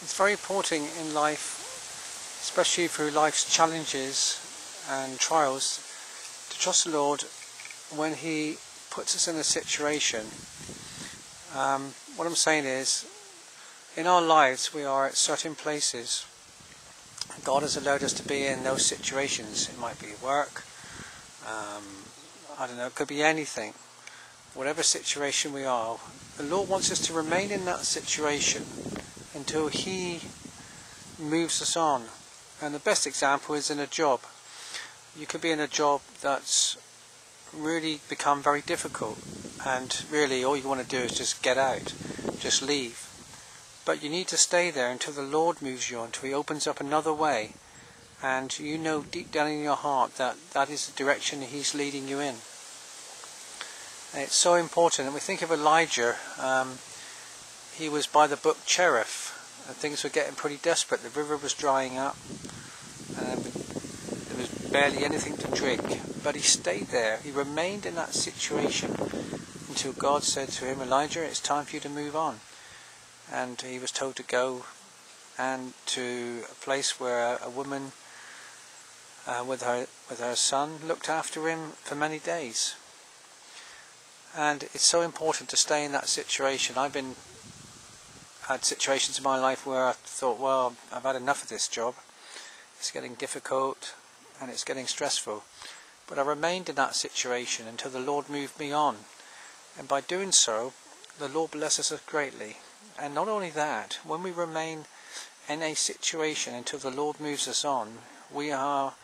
It's very important in life, especially through life's challenges and trials, to trust the Lord when He puts us in a situation. What I'm saying is, in our lives we are at certain places. God has allowed us to be in those situations. It might be work, I don't know, it could be anything. Whatever situation we are, the Lord wants us to remain in that situation until He moves us on. And the best example is in a job. You could be in a job that's really become very difficult, and really all you want to do is just get out, just leave. But you need to stay there until the Lord moves you on, until He opens up another way, and you know deep down in your heart that that is the direction He's leading you in. And it's so important. And we think of Elijah. He was by the brook Cherith, and things were getting pretty desperate. The river was drying up, and there was barely anything to drink. But he stayed there. He remained in that situation until God said to him, "Elijah, it's time for you to move on." And he was told to go and to a place where a woman with her son looked after him for many days. And it's so important to stay in that situation. I've had situations in my life where I thought, well, I've had enough of this job. It's getting difficult and it's getting stressful. But I remained in that situation until the Lord moved me on. And by doing so, the Lord blesses us greatly. And not only that, when we remain in a situation until the Lord moves us on, we are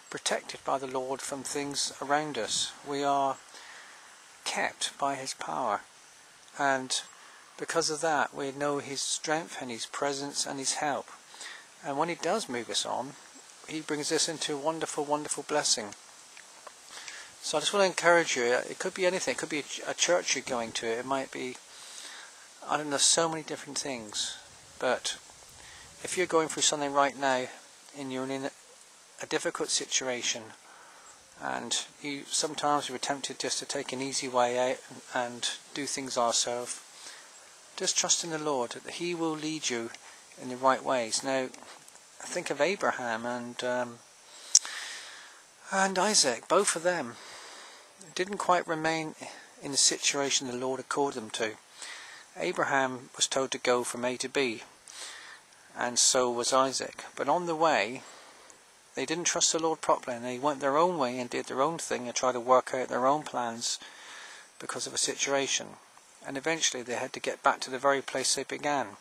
protected by the Lord from things around us. We are kept by His power, and because of that we know His strength and His presence and His help. And when He does move us on, He brings us into wonderful, wonderful blessing. So I just want to encourage you. It could be anything. It could be a church you're going to. It might be, I don't know, so many different things. But if you're going through something right now and you're in a difficult situation, and sometimes we're tempted just to take an easy way out and do things ourselves, just trust in the Lord that He will lead you in the right ways. Now, think of Abraham and Isaac. Both of them didn't quite remain in the situation the Lord had called them to. Abraham was told to go from A to B, and so was Isaac. But on the way, they didn't trust the Lord properly, and they went their own way and did their own thing and tried to work out their own plans because of a situation. And eventually they had to get back to the very place they began.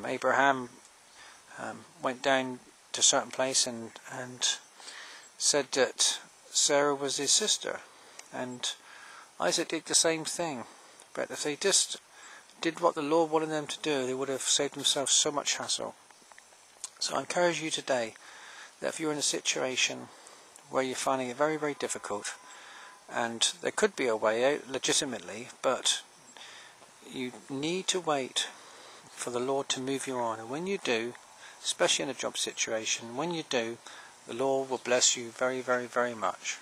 Abraham went down to a certain place and said that Sarah was his sister. And Isaac did the same thing. But if they just did what the Lord wanted them to do, they would have saved themselves so much hassle. So I encourage you today that if you're in a situation where you're finding it very, very difficult, and there could be a way out legitimately, but you need to wait for the Lord to move you on. And when you do, especially in a job situation, when you do, the Lord will bless you very, very, very much.